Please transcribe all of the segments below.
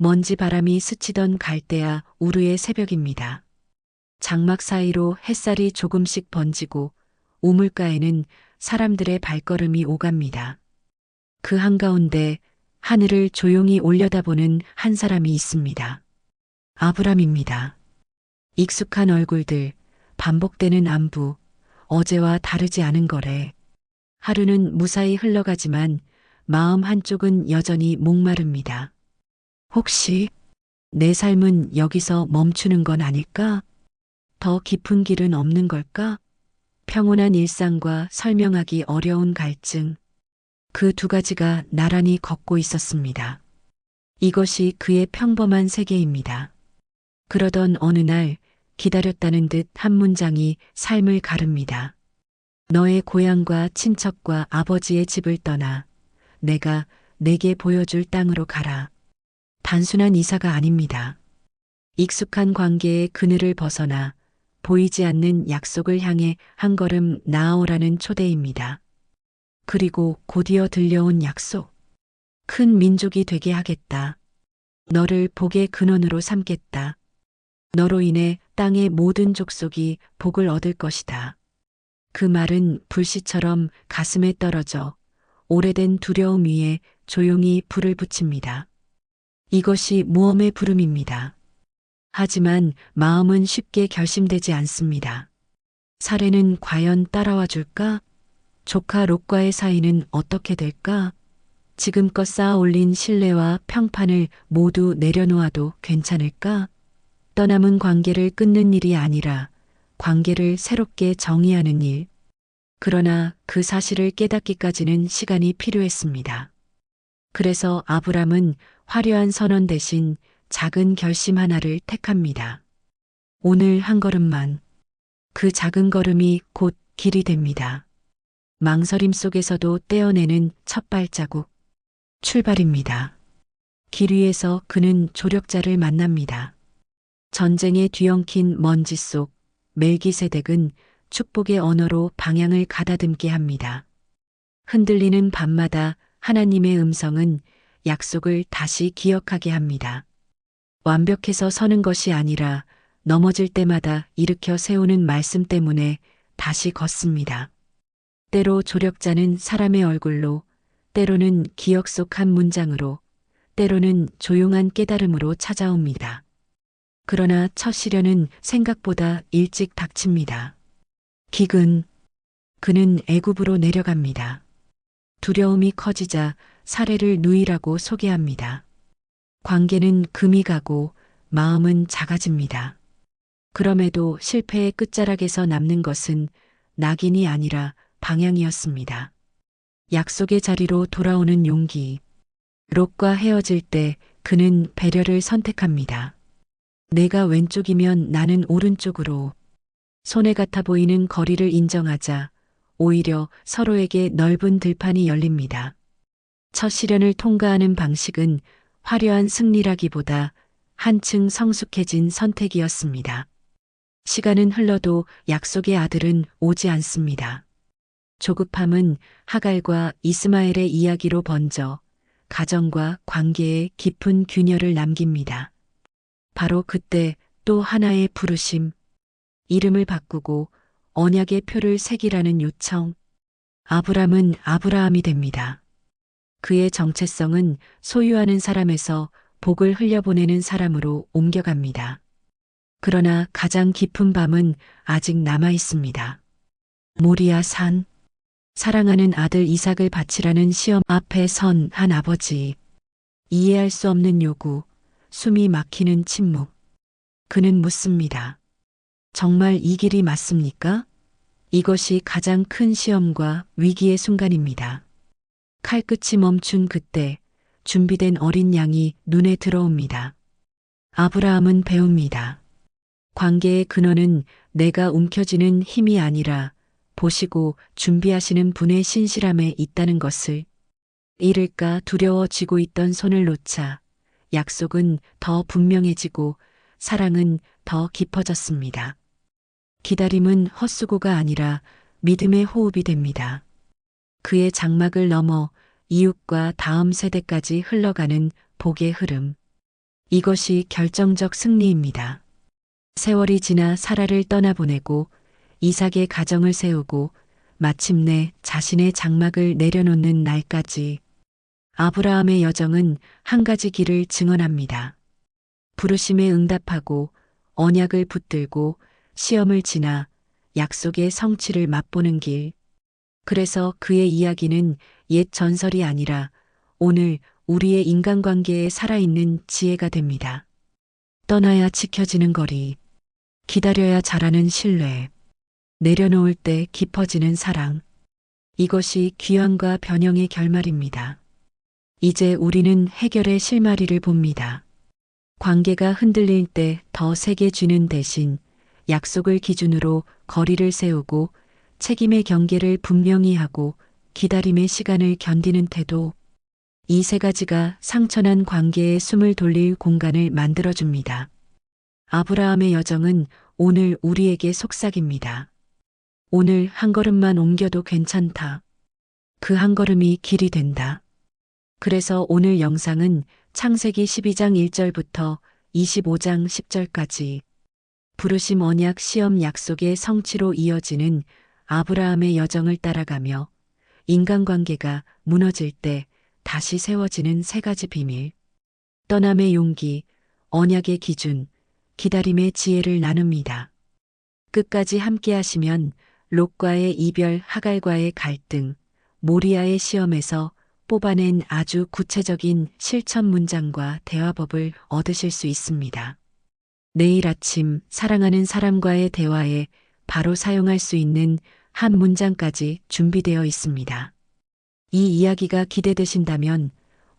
먼지 바람이 스치던 갈대아 우르의 새벽입니다. 장막 사이로 햇살이 조금씩 번지고 우물가에는 사람들의 발걸음이 오갑니다. 그 한가운데 하늘을 조용히 올려다보는 한 사람이 있습니다. 아브람입니다. 익숙한 얼굴들, 반복되는 안부, 어제와 다르지 않은 거래. 하루는 무사히 흘러가지만 마음 한쪽은 여전히 목마릅니다. 혹시 내 삶은 여기서 멈추는 건 아닐까? 더 깊은 길은 없는 걸까? 평온한 일상과 설명하기 어려운 갈증. 그 두 가지가 나란히 걷고 있었습니다. 이것이 그의 평범한 세계입니다. 그러던 어느 날 기다렸다는 듯 한 문장이 삶을 가릅니다. 너의 고향과 친척과 아버지의 집을 떠나 내가 내게 보여줄 땅으로 가라. 단순한 이사가 아닙니다. 익숙한 관계의 그늘을 벗어나 보이지 않는 약속을 향해 한 걸음 나아오라는 초대입니다. 그리고 곧이어 들려온 약속. 큰 민족이 되게 하겠다. 너를 복의 근원으로 삼겠다. 너로 인해 땅의 모든 족속이 복을 얻을 것이다. 그 말은 불씨처럼 가슴에 떨어져 오래된 두려움 위에 조용히 불을 붙입니다. 이것이 모험의 부름입니다. 하지만 마음은 쉽게 결심되지 않습니다. 사례는 과연 따라와 줄까? 조카 롯과의 사이는 어떻게 될까? 지금껏 쌓아 올린 신뢰와 평판을 모두 내려놓아도 괜찮을까? 떠남은 관계를 끊는 일이 아니라 관계를 새롭게 정의하는 일. 그러나 그 사실을 깨닫기까지는 시간이 필요했습니다. 그래서 아브람은 화려한 선언 대신 작은 결심 하나를 택합니다. 오늘 한 걸음만. 그 작은 걸음이 곧 길이 됩니다. 망설임 속에서도 떼어내는 첫 발자국. 출발입니다. 길 위에서 그는 조력자를 만납니다. 전쟁에 뒤엉킨 먼지 속 멜기세덱은 축복의 언어로 방향을 가다듬게 합니다. 흔들리는 밤마다 하나님의 음성은 약속을 다시 기억하게 합니다. 완벽해서 서는 것이 아니라 넘어질 때마다 일으켜 세우는 말씀 때문에 다시 걷습니다. 때로 조력자는 사람의 얼굴로, 때로는 기억 속 한 문장으로, 때로는 조용한 깨달음으로 찾아옵니다. 그러나 첫 시련은 생각보다 일찍 닥칩니다. 기근. 그는 애굽으로 내려갑니다. 두려움이 커지자 사례를 누이라고 소개합니다. 관계는 금이 가고 마음은 작아집니다. 그럼에도 실패의 끝자락에서 남는 것은 낙인이 아니라 방향이었습니다. 약속의 자리로 돌아오는 용기. 롯과 헤어질 때 그는 배려를 선택합니다. 내가 왼쪽이면 나는 오른쪽으로. 손해 같아 보이는 거리를 인정하자 오히려 서로에게 넓은 들판이 열립니다. 첫 시련을 통과하는 방식은 화려한 승리라기보다 한층 성숙해진 선택이었습니다. 시간은 흘러도 약속의 아들은 오지 않습니다. 조급함은 하갈과 이스마엘의 이야기로 번져 가정과 관계에 깊은 균열을 남깁니다. 바로 그때 또 하나의 부르심, 이름을 바꾸고 언약의 표를 새기라는 요청. 아브람은 아브라함이 됩니다. 그의 정체성은 소유하는 사람에서 복을 흘려보내는 사람으로 옮겨갑니다. 그러나 가장 깊은 밤은 아직 남아 있습니다. 모리아 산. 사랑하는 아들 이삭을 바치라는 시험 앞에 선 한 아버지. 이해할 수 없는 요구, 숨이 막히는 침묵. 그는 묻습니다. 정말 이 길이 맞습니까? 이것이 가장 큰 시험과 위기의 순간입니다. 칼끝이 멈춘 그때 준비된 어린 양이 눈에 들어옵니다. 아브라함은 배웁니다. 관계의 근원은 내가 움켜쥐는 힘이 아니라 보시고 준비하시는 분의 신실함에 있다는 것을. 잃을까 두려워지고 있던 손을 놓자 약속은 더 분명해지고 사랑은 더 깊어졌습니다. 기다림은 헛수고가 아니라 믿음의 호흡이 됩니다. 그의 장막을 넘어 이웃과 다음 세대까지 흘러가는 복의 흐름. 이것이 결정적 승리입니다. 세월이 지나 사라를 떠나보내고 이삭의 가정을 세우고 마침내 자신의 장막을 내려놓는 날까지 아브라함의 여정은 한 가지 길을 증언합니다. 부르심에 응답하고 언약을 붙들고 시험을 지나 약속의 성취를 맛보는 길. 그래서 그의 이야기는 옛 전설이 아니라 오늘 우리의 인간관계에 살아있는 지혜가 됩니다. 떠나야 지켜지는 거리, 기다려야 자라는 신뢰, 내려놓을 때 깊어지는 사랑. 이것이 귀환과 변형의 결말입니다. 이제 우리는 해결의 실마리를 봅니다. 관계가 흔들릴 때 더 세게 쥐는 대신 약속을 기준으로 거리를 세우고 책임의 경계를 분명히 하고 기다림의 시간을 견디는 태도. 이 세 가지가 상처난 관계에 숨을 돌릴 공간을 만들어줍니다. 아브라함의 여정은 오늘 우리에게 속삭입니다. 오늘 한 걸음만 옮겨도 괜찮다. 그 한 걸음이 길이 된다. 그래서 오늘 영상은 창세기 12장 1절부터 25장 10절까지 부르심 언약 시험 약속의 성취로 이어지는 아브라함의 여정을 따라가며 인간관계가 무너질 때 다시 세워지는 세 가지 비밀, 떠남의 용기, 언약의 기준, 기다림의 지혜를 나눕니다. 끝까지 함께 하시면 롯과의 이별, 하갈과의 갈등, 모리아의 시험에서 뽑아낸 아주 구체적인 실천 문장과 대화법을 얻으실 수 있습니다. 내일 아침 사랑하는 사람과의 대화에 바로 사용할 수 있는 한 문장까지 준비되어 있습니다. 이 이야기가 기대되신다면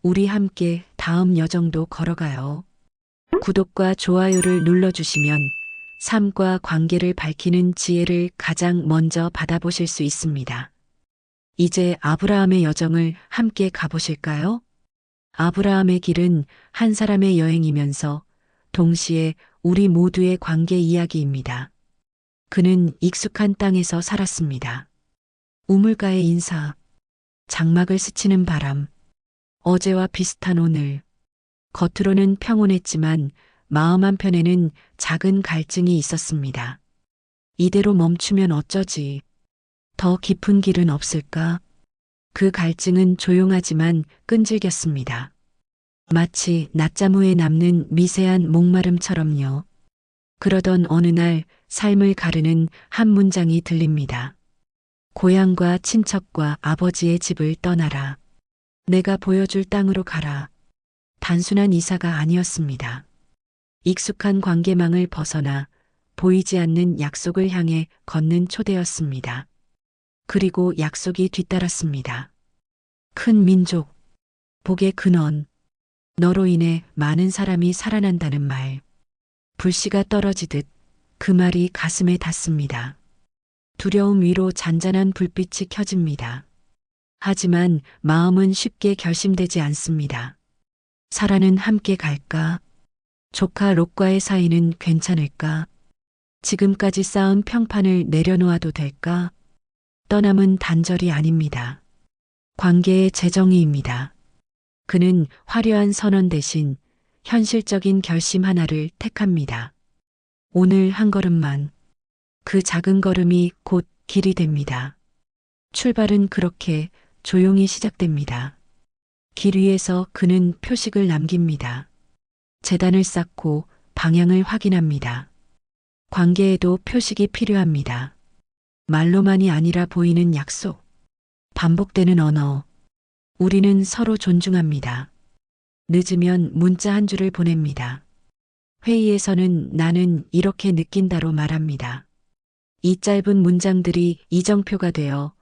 우리 함께 다음 여정도 걸어가요. 구독과 좋아요를 눌러주시면 삶과 관계를 밝히는 지혜를 가장 먼저 받아보실 수 있습니다. 이제 아브라함의 여정을 함께 가보실까요? 아브라함의 길은 한 사람의 여행이면서 동시에 우리 모두의 관계 이야기입니다. 그는 익숙한 땅에서 살았습니다. 우물가의 인사, 장막을 스치는 바람, 어제와 비슷한 오늘. 겉으로는 평온했지만 마음 한편에는 작은 갈증이 있었습니다. 이대로 멈추면 어쩌지? 더 깊은 길은 없을까? 그 갈증은 조용하지만 끈질겼습니다. 마치 낮잠 후에 남는 미세한 목마름처럼요. 그러던 어느 날 삶을 가르는 한 문장이 들립니다. 고향과 친척과 아버지의 집을 떠나라. 내가 보여줄 땅으로 가라. 단순한 이사가 아니었습니다. 익숙한 관계망을 벗어나 보이지 않는 약속을 향해 걷는 초대였습니다. 그리고 약속이 뒤따랐습니다. 큰 민족, 복의 근원, 너로 인해 많은 사람이 살아난다는 말. 불씨가 떨어지듯 그 말이 가슴에 닿습니다. 두려움 위로 잔잔한 불빛이 켜집니다. 하지만 마음은 쉽게 결심되지 않습니다. 사라는 함께 갈까? 조카 롯과의 사이는 괜찮을까? 지금까지 쌓은 평판을 내려놓아도 될까? 떠남은 단절이 아닙니다. 관계의 재정의입니다. 그는 화려한 선언 대신 현실적인 결심 하나를 택합니다. 오늘 한 걸음만. 그 작은 걸음이 곧 길이 됩니다. 출발은 그렇게 조용히 시작됩니다. 길 위에서 그는 표식을 남깁니다. 재단을 쌓고 방향을 확인합니다. 관계에도 표식이 필요합니다. 말로만이 아니라 보이는 약속, 반복되는 언어. 우리는 서로 존중합니다. 늦으면 문자 한 줄을 보냅니다. 회의에서는 나는 이렇게 느낀다로 말합니다. 이 짧은 문장들이 이정표가 되어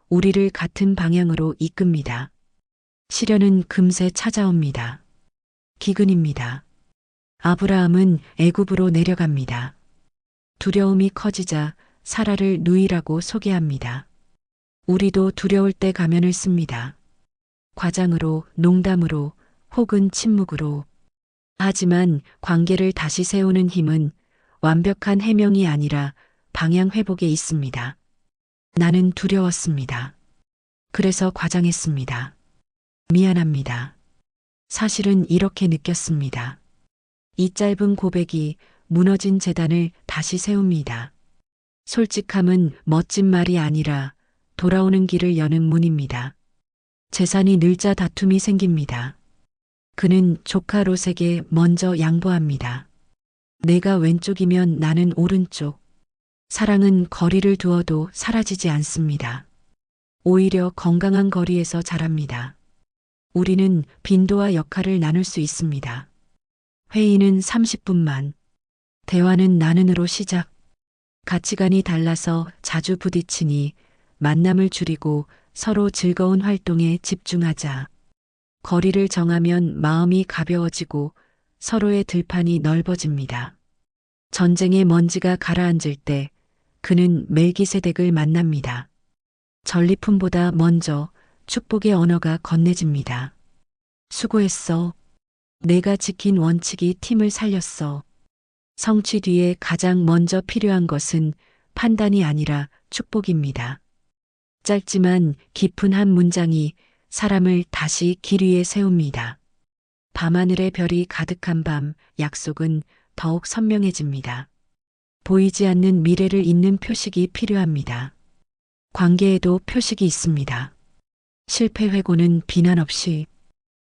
우리를 같은 방향으로 이끕니다. 시련은 금세 찾아옵니다. 기근입니다. 아브라함은 애굽으로 내려갑니다. 두려움이 커지자 사라를 누이라고 소개합니다. 우리도 두려울 때 가면을 씁니다. 과장으로, 농담으로, 혹은 침묵으로. 하지만 관계를 다시 세우는 힘은 완벽한 해명이 아니라 방향 회복에 있습니다. 나는 두려웠습니다. 그래서 과장했습니다. 미안합니다. 사실은 이렇게 느꼈습니다. 이 짧은 고백이 무너진 재단을 다시 세웁니다. 솔직함은 멋진 말이 아니라 돌아오는 길을 여는 문입니다. 재산이 늘자 다툼이 생깁니다. 그는 조카 롯에게 먼저 양보합니다. 내가 왼쪽이면 나는 오른쪽. 사랑은 거리를 두어도 사라지지 않습니다. 오히려 건강한 거리에서 자랍니다. 우리는 빈도와 역할을 나눌 수 있습니다. 회의는 30분만. 대화는 나는으로 시작. 가치관이 달라서 자주 부딪히니 만남을 줄이고 서로 즐거운 활동에 집중하자. 거리를 정하면 마음이 가벼워지고 서로의 들판이 넓어집니다. 전쟁의 먼지가 가라앉을 때 그는 멜기세덱을 만납니다. 전리품보다 먼저 축복의 언어가 건네집니다. 수고했어. 내가 지킨 원칙이 팀을 살렸어. 성취 뒤에 가장 먼저 필요한 것은 판단이 아니라 축복입니다. 짧지만 깊은 한 문장이 사람을 다시 길 위에 세웁니다. 밤하늘의 별이 가득한 밤, 약속은 더욱 선명해집니다. 보이지 않는 미래를 잇는 표식이 필요합니다. 관계에도 표식이 있습니다. 실패 회고는 비난 없이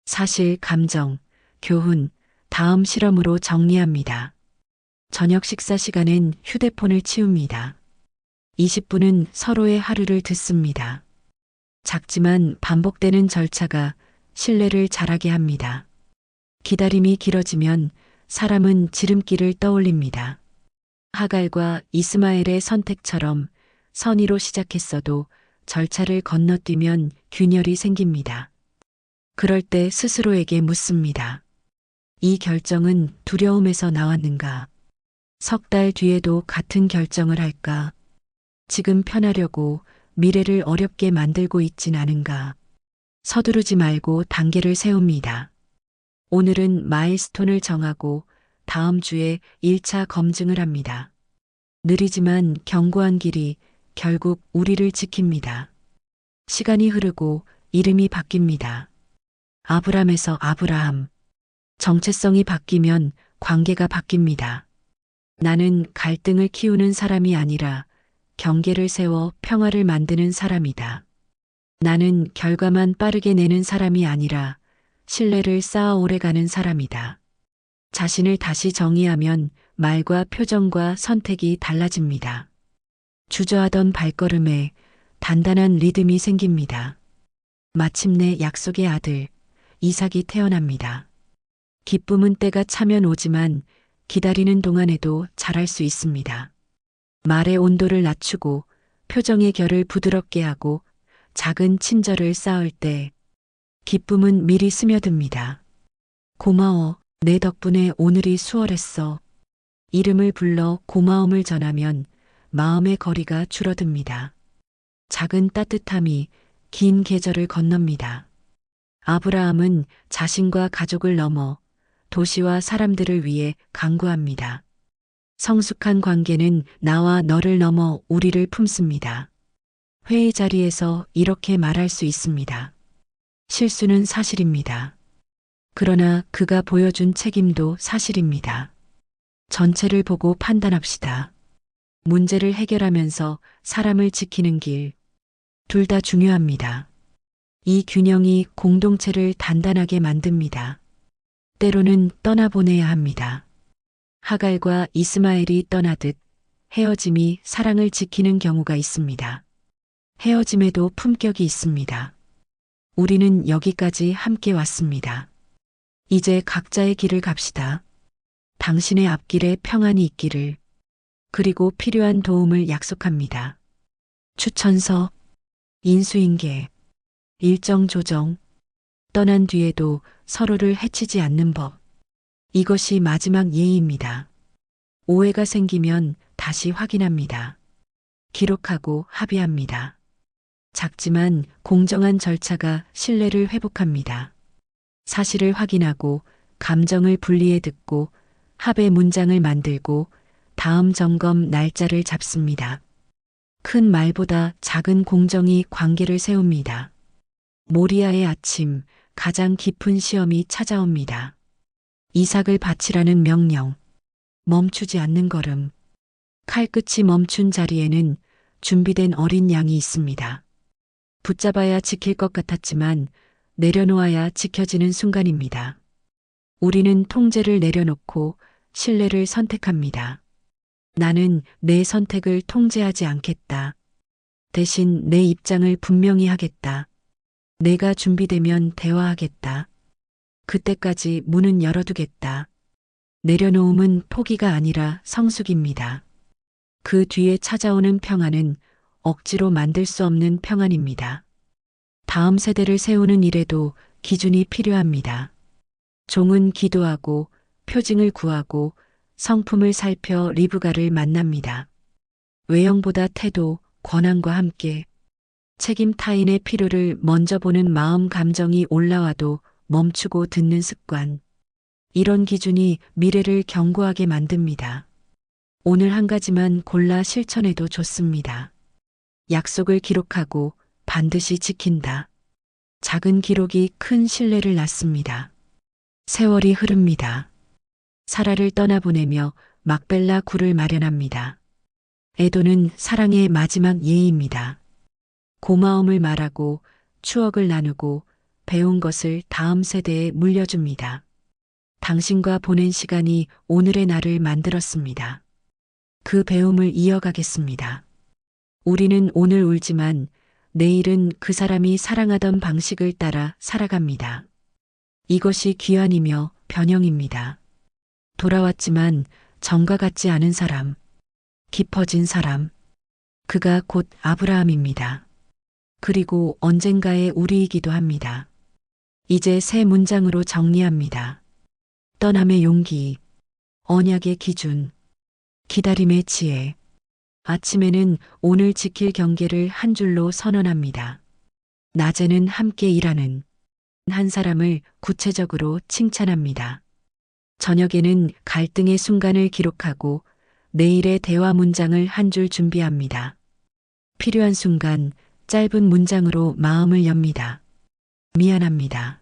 사실, 감정, 교훈, 다음 실험으로 정리합니다. 저녁 식사 시간엔 휴대폰을 치웁니다. 20분은 서로의 하루를 듣습니다. 작지만 반복되는 절차가 신뢰를 자라게 합니다. 기다림이 길어지면 사람은 지름길을 떠올립니다. 하갈과 이스마엘의 선택처럼 선의로 시작했어도 절차를 건너뛰면 균열이 생깁니다. 그럴 때 스스로에게 묻습니다. 이 결정은 두려움에서 나왔는가? 석 달 뒤에도 같은 결정을 할까? 지금 편하려고 미래를 어렵게 만들고 있진 않은가? 서두르지 말고 단계를 세웁니다. 오늘은 마일스톤을 정하고 다음 주에 1차 검증을 합니다. 느리지만 견고한 길이 결국 우리를 지킵니다. 시간이 흐르고 이름이 바뀝니다. 아브람에서 아브라함. 정체성이 바뀌면 관계가 바뀝니다. 나는 갈등을 키우는 사람이 아니라 경계를 세워 평화를 만드는 사람이다. 나는 결과만 빠르게 내는 사람이 아니라 신뢰를 쌓아 오래가는 사람이다. 자신을 다시 정의하면 말과 표정과 선택이 달라집니다. 주저하던 발걸음에 단단한 리듬이 생깁니다. 마침내 약속의 아들, 이삭이 태어납니다. 기쁨은 때가 차면 오지만 기다리는 동안에도 자랄 수 있습니다. 말의 온도를 낮추고 표정의 결을 부드럽게 하고 작은 친절을 쌓을 때 기쁨은 미리 스며듭니다. 고마워, 내 덕분에 오늘이 수월했어. 이름을 불러 고마움을 전하면 마음의 거리가 줄어듭니다. 작은 따뜻함이 긴 계절을 건넙니다. 아브라함은 자신과 가족을 넘어 도시와 사람들을 위해 간구합니다. 성숙한 관계는 나와 너를 넘어 우리를 품습니다. 회의 자리에서 이렇게 말할 수 있습니다. 실수는 사실입니다. 그러나 그가 보여준 책임도 사실입니다. 전체를 보고 판단합시다. 문제를 해결하면서 사람을 지키는 길. 둘 다 중요합니다. 이 균형이 공동체를 단단하게 만듭니다. 때로는 떠나보내야 합니다. 하갈과 이스마엘이 떠나듯 헤어짐이 사랑을 지키는 경우가 있습니다. 헤어짐에도 품격이 있습니다. 우리는 여기까지 함께 왔습니다. 이제 각자의 길을 갑시다. 당신의 앞길에 평안이 있기를. 그리고 필요한 도움을 약속합니다. 추천서, 인수인계, 일정 조정, 떠난 뒤에도 서로를 해치지 않는 법. 이것이 마지막 예의입니다. 오해가 생기면 다시 확인합니다. 기록하고 합의합니다. 작지만 공정한 절차가 신뢰를 회복합니다. 사실을 확인하고 감정을 분리해 듣고 합의 문장을 만들고 다음 점검 날짜를 잡습니다. 큰 말보다 작은 공정이 관계를 세웁니다. 모리아의 아침, 가장 깊은 시험이 찾아옵니다. 이삭을 바치라는 명령. 멈추지 않는 걸음. 칼끝이 멈춘 자리에는 준비된 어린 양이 있습니다. 붙잡아야 지킬 것 같았지만 내려놓아야 지켜지는 순간입니다. 우리는 통제를 내려놓고 신뢰를 선택합니다. 나는 내 선택을 통제하지 않겠다. 대신 내 입장을 분명히 하겠다. 내가 준비되면 대화하겠다. 그때까지 문은 열어두겠다. 내려놓음은 포기가 아니라 성숙입니다. 그 뒤에 찾아오는 평안은 억지로 만들 수 없는 평안입니다. 다음 세대를 세우는 일에도 기준이 필요합니다. 종은 기도하고 표징을 구하고 성품을 살펴 리브가를 만납니다. 외형보다 태도, 권한과 함께 책임 타인의 필요를 먼저 보는 마음 감정이 올라와도 멈추고 듣는 습관. 이런 기준이 미래를 견고하게 만듭니다. 오늘 한 가지만 골라 실천해도 좋습니다. 약속을 기록하고 반드시 지킨다. 작은 기록이 큰 신뢰를 낳습니다. 세월이 흐릅니다. 사라를 떠나보내며 막벨라 굴을 마련합니다. 애도는 사랑의 마지막 예의입니다. 고마움을 말하고 추억을 나누고 배운 것을 다음 세대에 물려줍니다. 당신과 보낸 시간이 오늘의 나를 만들었습니다. 그 배움을 이어가겠습니다. 우리는 오늘 울지만 내일은 그 사람이 사랑하던 방식을 따라 살아갑니다. 이것이 귀환이며 변형입니다. 돌아왔지만 전과 같지 않은 사람, 깊어진 사람, 그가 곧 아브라함입니다. 그리고 언젠가의 우리이기도 합니다. 이제 세 문장으로 정리합니다. 떠남의 용기, 언약의 기준, 기다림의 지혜. 아침에는 오늘 지킬 경계를 한 줄로 선언합니다. 낮에는 함께 일하는 한 사람을 구체적으로 칭찬합니다. 저녁에는 갈등의 순간을 기록하고 내일의 대화 문장을 한 줄 준비합니다. 필요한 순간 짧은 문장으로 마음을 엽니다. 미안합니다.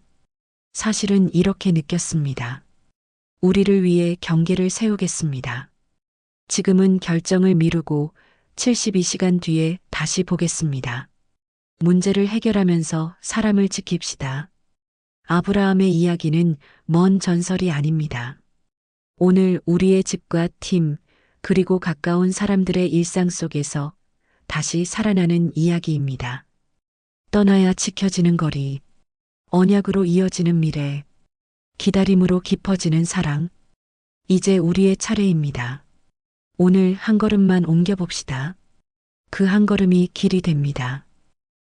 사실은 이렇게 느꼈습니다. 우리를 위해 경계를 세우겠습니다. 지금은 결정을 미루고 72시간 뒤에 다시 보겠습니다. 문제를 해결하면서 사람을 지킵시다. 아브라함의 이야기는 먼 전설이 아닙니다. 오늘 우리의 집과 팀, 그리고 가까운 사람들의 일상 속에서 다시 살아나는 이야기입니다. 떠나야 지켜지는 거리, 언약으로 이어지는 미래, 기다림으로 깊어지는 사랑. 이제 우리의 차례입니다. 오늘 한 걸음만 옮겨봅시다. 그 한 걸음이 길이 됩니다.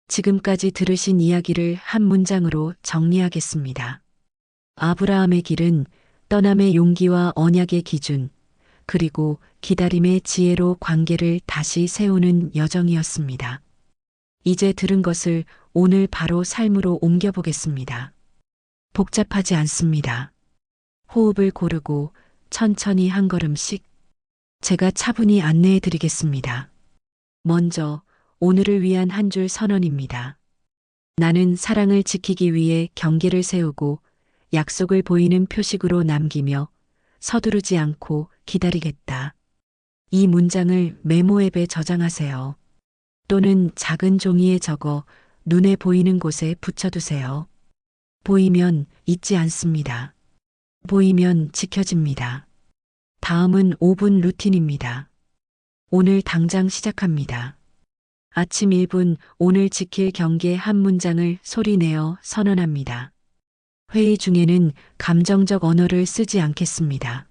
지금까지 들으신 이야기를 한 문장으로 정리하겠습니다. 아브라함의 길은 떠남의 용기와 언약의 기준, 그리고 기다림의 지혜로 관계를 다시 세우는 여정이었습니다. 이제 들은 것을 오늘 바로 삶으로 옮겨보겠습니다. 복잡하지 않습니다. 호흡을 고르고 천천히 한 걸음씩 제가 차분히 안내해 드리겠습니다. 먼저 오늘을 위한 한 줄 선언입니다. 나는 사랑을 지키기 위해 경계를 세우고 약속을 보이는 표식으로 남기며 서두르지 않고 기다리겠다. 이 문장을 메모 앱에 저장하세요. 또는 작은 종이에 적어 눈에 보이는 곳에 붙여두세요. 보이면 잊지 않습니다. 보이면 지켜집니다. 다음은 5분 루틴입니다. 오늘 당장 시작합니다. 아침 1분 오늘 지킬 경계 한 문장을 소리내어 선언합니다. 회의 중에는 감정적 언어를 쓰지 않겠습니다.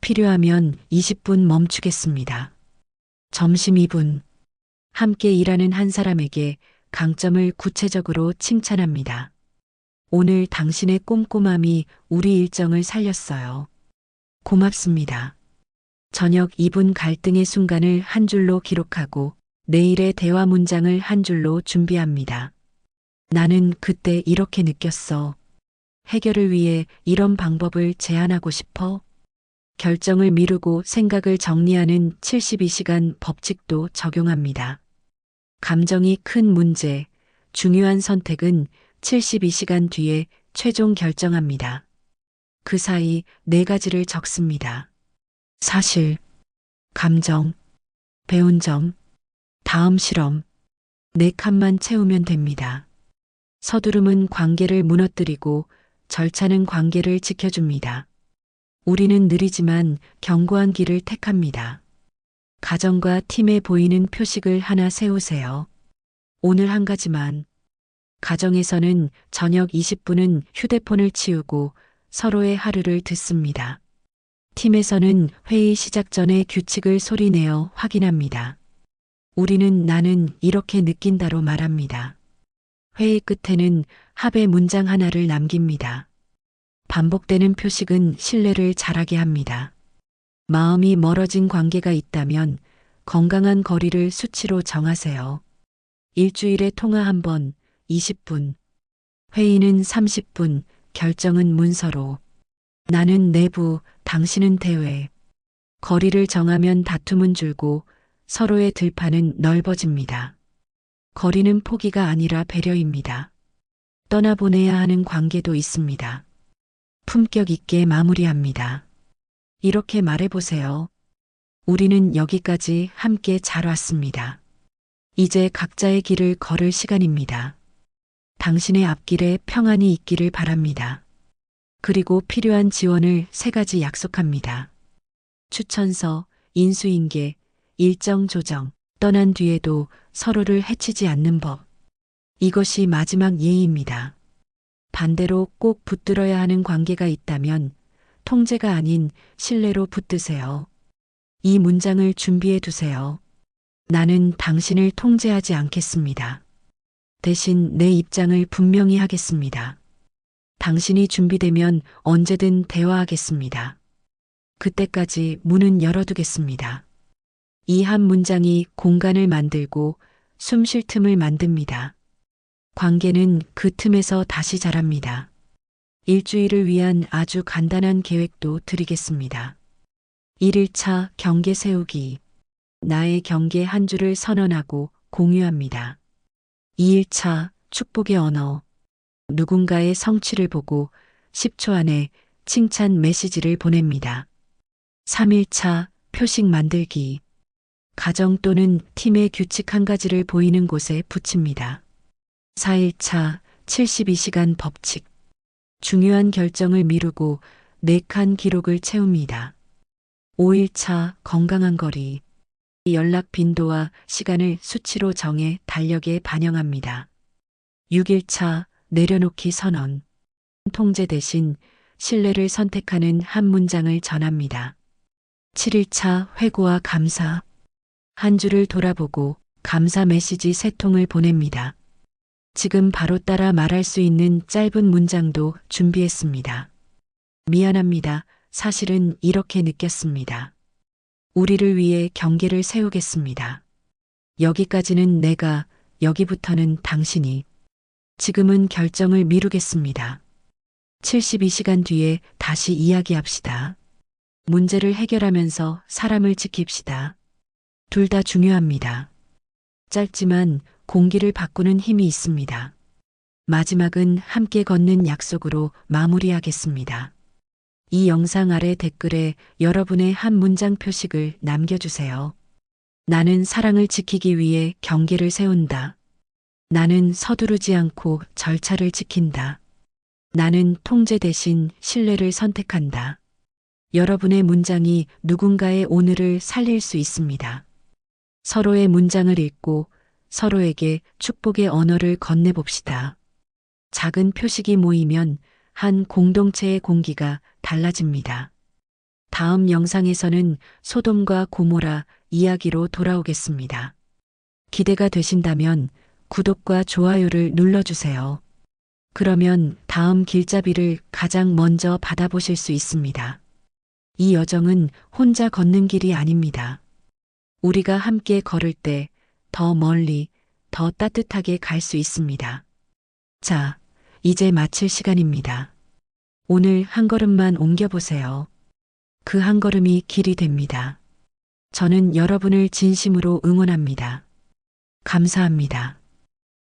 필요하면 20분 멈추겠습니다. 점심 2분 함께 일하는 한 사람에게 강점을 구체적으로 칭찬합니다. 오늘 당신의 꼼꼼함이 우리 일정을 살렸어요. 고맙습니다. 저녁 2분 갈등의 순간을 한 줄로 기록하고 내일의 대화 문장을 한 줄로 준비합니다. 나는 그때 이렇게 느꼈어. 해결을 위해 이런 방법을 제안하고 싶어. 결정을 미루고 생각을 정리하는 72시간 법칙도 적용합니다. 감정이 큰 문제, 중요한 선택은 72시간 뒤에 최종 결정합니다. 그 사이 네 가지를 적습니다. 사실, 감정, 배운 점, 다음 실험, 네 칸만 채우면 됩니다. 서두름은 관계를 무너뜨리고 절차는 관계를 지켜줍니다. 우리는 느리지만 견고한 길을 택합니다. 가정과 팀에 보이는 표식을 하나 세우세요. 오늘 한 가지만. 가정에서는 저녁 20분은 휴대폰을 치우고 서로의 하루를 듣습니다. 팀에서는 회의 시작 전에 규칙을 소리내어 확인합니다. 우리는 나는 이렇게 느낀다로 말합니다. 회의 끝에는 합의 문장 하나를 남깁니다. 반복되는 표식은 신뢰를 자라게 합니다. 마음이 멀어진 관계가 있다면 건강한 거리를 수치로 정하세요. 일주일에 통화 한 번, 20분. 회의는 30분, 결정은 문서로. 나는 내부, 당신은 대외. 거리를 정하면 다툼은 줄고 서로의 들판은 넓어집니다. 거리는 포기가 아니라 배려입니다. 떠나보내야 하는 관계도 있습니다. 품격 있게 마무리합니다. 이렇게 말해보세요. 우리는 여기까지 함께 잘 왔습니다. 이제 각자의 길을 걸을 시간입니다. 당신의 앞길에 평안이 있기를 바랍니다. 그리고 필요한 지원을 세 가지 약속합니다. 추천서, 인수인계, 일정 조정, 떠난 뒤에도 서로를 해치지 않는 법. 이것이 마지막 예의입니다. 반대로 꼭 붙들어야 하는 관계가 있다면 통제가 아닌 신뢰로 붙드세요. 이 문장을 준비해 두세요. 나는 당신을 통제하지 않겠습니다. 대신 내 입장을 분명히 하겠습니다. 당신이 준비되면 언제든 대화하겠습니다. 그때까지 문은 열어두겠습니다. 이 한 문장이 공간을 만들고 숨 쉴 틈을 만듭니다. 관계는 그 틈에서 다시 자랍니다. 일주일을 위한 아주 간단한 계획도 드리겠습니다. 1일차 경계 세우기. 나의 경계 한 줄을 선언하고 공유합니다. 2일차 축복의 언어. 누군가의 성취를 보고 10초 안에 칭찬 메시지를 보냅니다. 3일차 표식 만들기. 가정 또는 팀의 규칙 한 가지를 보이는 곳에 붙입니다. 4일차 72시간 법칙. 중요한 결정을 미루고 4칸 기록을 채웁니다. 5일차 건강한 거리. 연락 빈도와 시간을 수치로 정해 달력에 반영합니다. 6일차 내려놓기 선언. 통제 대신 신뢰를 선택하는 한 문장을 전합니다. 7일차 회고와 감사. 한 주를 돌아보고 감사 메시지 3통을 보냅니다. 지금 바로 따라 말할 수 있는 짧은 문장도 준비했습니다. 미안합니다. 사실은 이렇게 느꼈습니다. 우리를 위해 경계를 세우겠습니다. 여기까지는 내가, 여기부터는 당신이. 지금은 결정을 미루겠습니다. 72시간 뒤에 다시 이야기합시다. 문제를 해결하면서 사람을 지킵시다. 둘 다 중요합니다. 짧지만 공기를 바꾸는 힘이 있습니다. 마지막은 함께 걷는 약속으로 마무리하겠습니다. 이 영상 아래 댓글에 여러분의 한 문장 표식을 남겨주세요. 나는 사랑을 지키기 위해 경계를 세운다. 나는 서두르지 않고 절차를 지킨다. 나는 통제 대신 신뢰를 선택한다. 여러분의 문장이 누군가의 오늘을 살릴 수 있습니다. 서로의 문장을 읽고 서로에게 축복의 언어를 건네봅시다. 작은 표식이 모이면 한 공동체의 공기가 달라집니다. 다음 영상에서는 소돔과 고모라 이야기로 돌아오겠습니다. 기대가 되신다면 구독과 좋아요를 눌러주세요. 그러면 다음 길잡이를 가장 먼저 받아보실 수 있습니다. 이 여정은 혼자 걷는 길이 아닙니다. 우리가 함께 걸을 때 더 멀리, 더 따뜻하게 갈 수 있습니다. 자, 이제 마칠 시간입니다. 오늘 한 걸음만 옮겨보세요. 그 한 걸음이 길이 됩니다. 저는 여러분을 진심으로 응원합니다. 감사합니다.